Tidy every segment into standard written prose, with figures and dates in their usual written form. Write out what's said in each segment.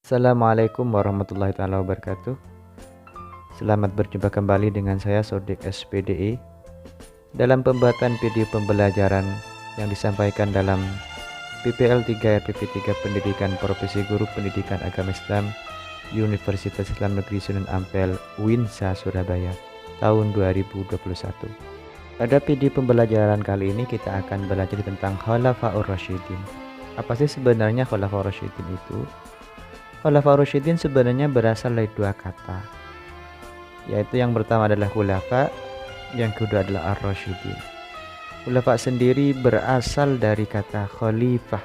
Assalamualaikum warahmatullahi taala wabarakatuh. Selamat berjumpa kembali dengan saya Sodik SPDI dalam pembuatan video pembelajaran yang disampaikan dalam PPL 3 RPP 3 Pendidikan Profesi Guru Pendidikan Agama Islam Universitas Islam Negeri Sunan Ampel Winsa Surabaya tahun 2021. Pada video pembelajaran kali ini kita akan belajar tentang Khulafaur Rasyidin. Apa sih sebenarnya Khulafaur Rasyidin itu? Khulafaur Rasyidin sebenarnya berasal dari dua kata, yaitu yang pertama adalah khulafa, yang kedua adalah ar-rasyidin. Khulafa sendiri berasal dari kata khalifah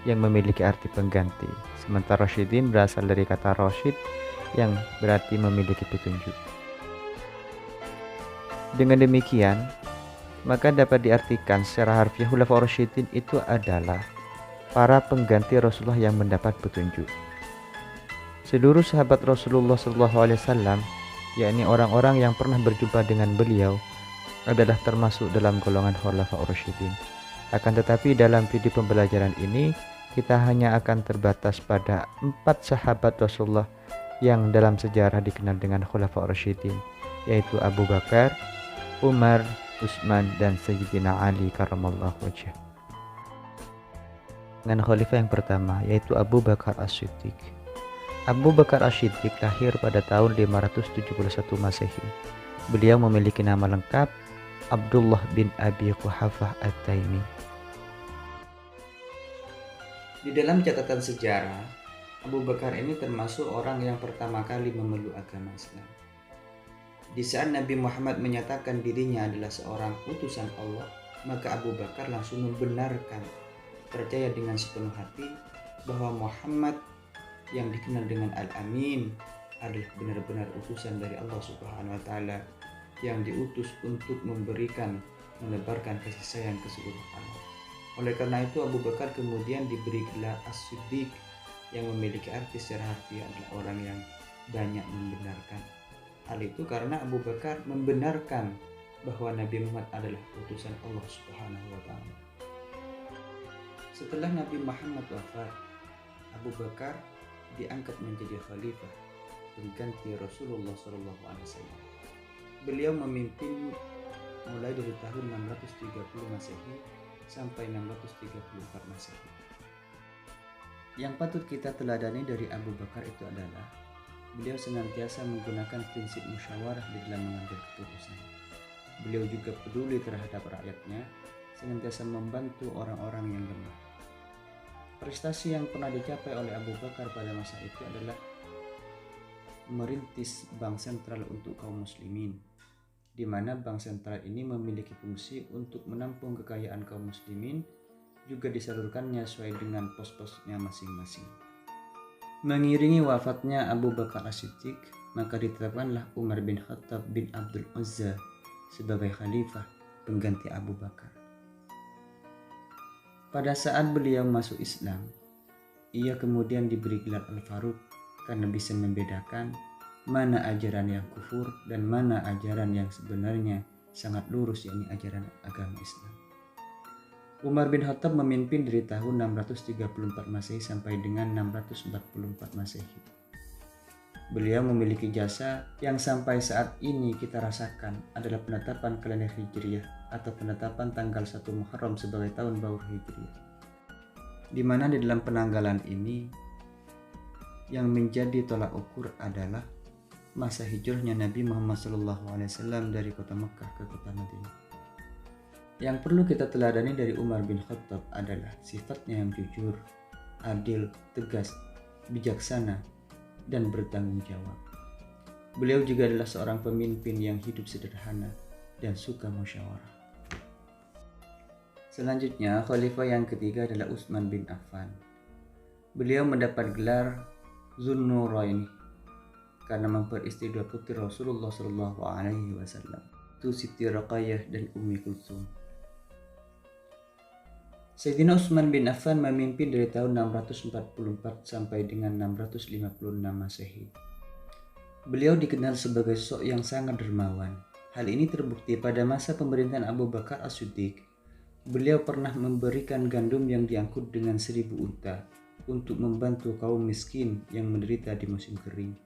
yang memiliki arti pengganti, sementara rasyidin berasal dari kata rasyid yang berarti memiliki petunjuk. Dengan demikian, maka dapat diartikan secara harfiah Khulafaur Rasyidin itu adalah para pengganti Rasulullah yang mendapat petunjuk. Seluruh sahabat Rasulullah SAW, yakni orang-orang yang pernah berjumpa dengan beliau, adalah termasuk dalam golongan Khulafaur Rasyidin. Akan tetapi dalam video pembelajaran ini kita hanya akan terbatas pada 4 sahabat Rasulullah yang dalam sejarah dikenal dengan Khulafaur Rasyidin, yaitu Abu Bakar, Umar, Utsman, dan Sayyidina Ali karramallahu wajhah. Dengan khalifah yang pertama, yaitu Abu Bakar As-Siddiq. Abu Bakar As-Siddiq lahir pada tahun 571 Masehi. Beliau memiliki nama lengkap Abdullah bin Abi Quhafah At-Taimi. Di dalam catatan sejarah, Abu Bakar ini termasuk orang yang pertama kali memeluk agama Islam. Di saat Nabi Muhammad menyatakan dirinya adalah seorang utusan Allah, maka Abu Bakar langsung membenarkan, percaya dengan sepenuh hati bahwa Muhammad yang dikenal dengan Al-Amin adalah benar-benar utusan dari Allah Subhanahu wa taala yang diutus untuk menebarkan kasih sayang ke seluruh alam. Oleh karena itu Abu Bakar kemudian diberi gelar As-Siddiq yang memiliki arti secara harfiah adalah orang yang banyak membenarkan. Hal itu karena Abu Bakar membenarkan bahwa Nabi Muhammad adalah utusan Allah Subhanahu wa taala. Setelah Nabi Muhammad wafat, Abu Bakar diangkat menjadi khalifah pengganti Rasulullah SAW. Beliau memimpin mulai dari tahun 630 Masehi sampai 634 Masehi. Yang patut kita teladani dari Abu Bakar itu adalah beliau senantiasa menggunakan prinsip musyawarah di dalam mengambil keputusan. Beliau juga peduli terhadap rakyatnya, senantiasa membantu orang-orang yang lemah. Prestasi yang pernah dicapai oleh Abu Bakar pada masa itu adalah merintis bank sentral untuk kaum muslimin, di mana bank sentral ini memiliki fungsi untuk menampung kekayaan kaum muslimin, juga disalurkannya sesuai dengan pos-posnya masing-masing. Mengiringi wafatnya Abu Bakar As-Siddiq, maka ditetapkanlah Umar bin Khattab bin Abdul Uzza sebagai khalifah pengganti Abu Bakar. Pada saat beliau masuk Islam, ia kemudian diberi gelar Al-Faruq karena bisa membedakan mana ajaran yang kufur dan mana ajaran yang sebenarnya sangat lurus, yakni ajaran agama Islam. Umar bin Khattab memimpin dari tahun 634 Masehi sampai dengan 644 Masehi. Beliau memiliki jasa yang sampai saat ini kita rasakan adalah penetapan kalender Hijriah atau penetapan tanggal 1 Muharram sebagai tahun baru Hijriah, di mana di dalam penanggalan ini yang menjadi tolak ukur adalah masa hijrahnya Nabi Muhammad SAW dari kota Mekah ke kota Madinah. Yang perlu kita teladani dari Umar bin Khattab adalah sifatnya yang jujur, adil, tegas, bijaksana, dan bertanggung jawab. Beliau juga adalah seorang pemimpin yang hidup sederhana dan suka musyawarah. Selanjutnya, khalifah yang ketiga adalah Utsman bin Affan. Beliau mendapat gelar Zunnuraini karena memperistri dua putri Rasulullah SAW, itu Siti Ruqayyah dan Ummi Kulthum. Sayyidina Utsman bin Affan memimpin dari tahun 644 sampai dengan 656 Masehi. Beliau dikenal sebagai sosok yang sangat dermawan. Hal ini terbukti pada masa pemerintahan Abu Bakar As-Siddiq. Beliau pernah memberikan gandum yang diangkut dengan 1000 unta untuk membantu kaum miskin yang menderita di musim kering.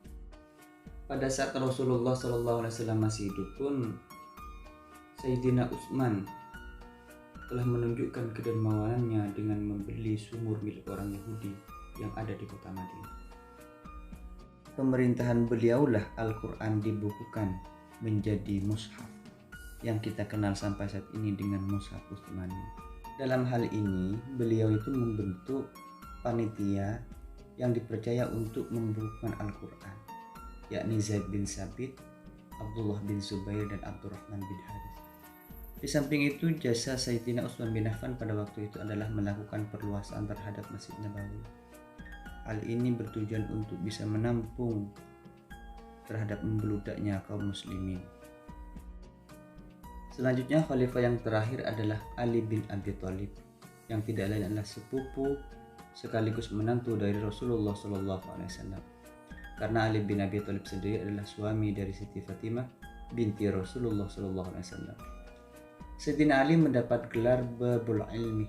Pada saat Rasulullah SAW masih hidup pun, Sayyidina Utsman telah menunjukkan kedermawanannya dengan membeli sumur milik orang Yahudi yang ada di kota Madinah. Pemerintahan beliaulah Al-Quran dibukukan menjadi mushaf yang kita kenal sampai saat ini dengan mushaf Utsmani. Dalam hal ini, beliau itu membentuk panitia yang dipercaya untuk membukukan Al-Quran, yakni Zaid bin Sabit, Abdullah bin Zubair, dan Abdurrahman bin Harith. Di samping itu, jasa Sayyidina Utsman bin Affan pada waktu itu adalah melakukan perluasan terhadap Masjid Nabawi. Hal ini bertujuan untuk bisa menampung terhadap membeludaknya kaum muslimin. Selanjutnya, khalifah yang terakhir adalah Ali bin Abi Thalib, yang tidak lain adalah sepupu sekaligus menantu dari Rasulullah SAW. Karena Ali bin Abi Thalib sendiri adalah suami dari Siti Fatimah binti Rasulullah SAW. Sayyidina Ali mendapat gelar Babul Ilmi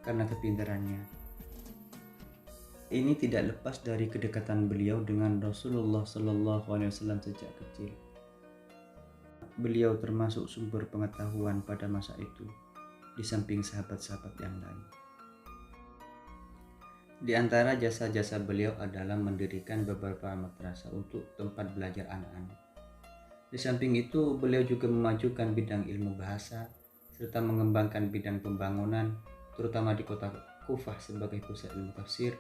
karena kepintarannya. Ini tidak lepas dari kedekatan beliau dengan Rasulullah SAW sejak kecil. Beliau termasuk sumber pengetahuan pada masa itu, di samping sahabat-sahabat yang lain. Di antara jasa-jasa beliau adalah mendirikan beberapa madrasah untuk tempat belajar anak-anak. Di samping itu, beliau juga memajukan bidang ilmu bahasa, serta mengembangkan bidang pembangunan, terutama di kota Kufah sebagai pusat ilmu tafsir,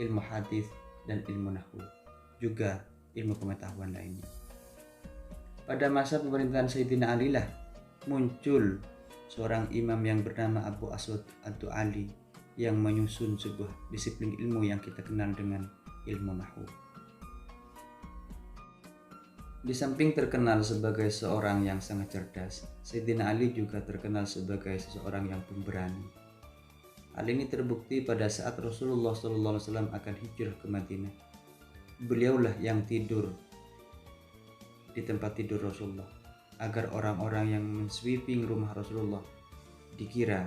ilmu hadis, dan ilmu nahwu, juga ilmu pengetahuan lainnya. Pada masa pemerintahan Sayyidina Ali lah muncul seorang imam yang bernama Abu Aswad Ad-Du'ali yang menyusun sebuah disiplin ilmu yang kita kenal dengan ilmu nahwu. Di samping terkenal sebagai seorang yang sangat cerdas, Sayyidina Ali juga terkenal sebagai seseorang yang pemberani. Hal ini terbukti pada saat Rasulullah SAW akan hijrah ke Madinah. Beliaulah yang tidur di tempat tidur Rasulullah, agar orang-orang yang mensweeping rumah Rasulullah dikira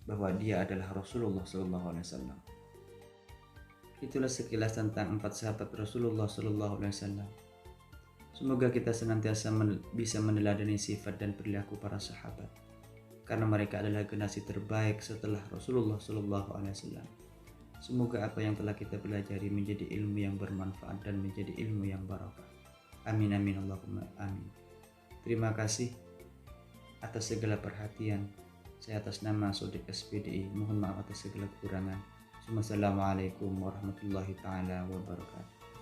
bahwa dia adalah Rasulullah SAW. Itulah sekilas tentang 4 sahabat Rasulullah SAW. Semoga kita senantiasa bisa meneladani sifat dan perilaku para sahabat, karena mereka adalah generasi terbaik setelah Rasulullah SAW. Semoga apa yang telah kita pelajari menjadi ilmu yang bermanfaat dan menjadi ilmu yang barakah. Amin amin Allahumma amin. Terima kasih atas segala perhatian. Saya atas nama Sodik SPDI mohon maaf atas segala kekurangan. Wassalamualaikum warahmatullahi taala wabarakatuh.